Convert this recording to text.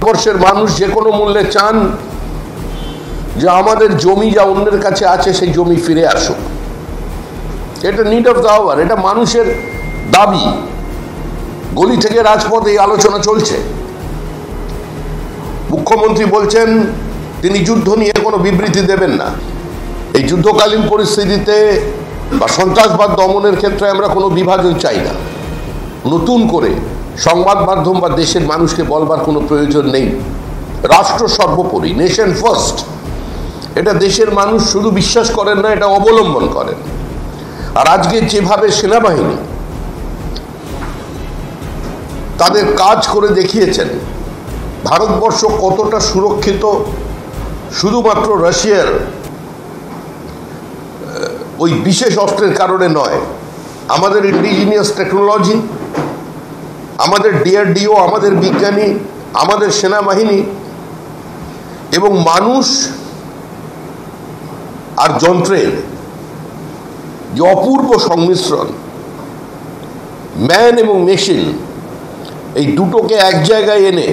ভারতবর্ষের মানুষ যে কোনো মূল্যে চান যে আমাদের জমি যা অন্যের কাছে আছে সেই জমি ফিরে আসুক। এটা নিড অফ দ্য আওয়ার, এটা মানুষের দাবি। গলি থেকে রাজপথে এই আলোচনা চলছে। মুখ্যমন্ত্রী বলছেন তিনি যুদ্ধ নিয়ে কোনো বিবৃতি দেবেন না। এই যুদ্ধকালীন পরিস্থিতিতে বা সন্ত্রাসবাদ দমনের ক্ষেত্রে আমরা কোনো বিভাজন চাই না। নতুন করে সংবাদ মাধ্যম বা দেশের মানুষকে বলবার কোনো প্রয়োজন নেই। রাষ্ট্র সর্বোপরি, নেশন ফার্স্ট, এটা দেশের মানুষ শুধু বিশ্বাস করেন না, এটা অবলম্বন করেন। আর আজকে যেভাবে সেনাবাহিনী তাদের কাজ করে দেখিয়েছেন, ভারতবর্ষ কতটা সুরক্ষিত শুধুমাত্র রাশিয়ার ওই বিশেষ অস্ত্রের কারণে নয়, আমাদের ইন্ডিজিনিয়াস টেকনোলজি, আমাদের ডিআরডিও, আমাদের বিজ্ঞানী, আমাদের সেনাবাহিনী এবং মানুষ আর যন্ত্রের যে অপূর্ব সংমিশ্রণ, ম্যান এবং মেশিন, এই দুটোকে এক জায়গায় এনে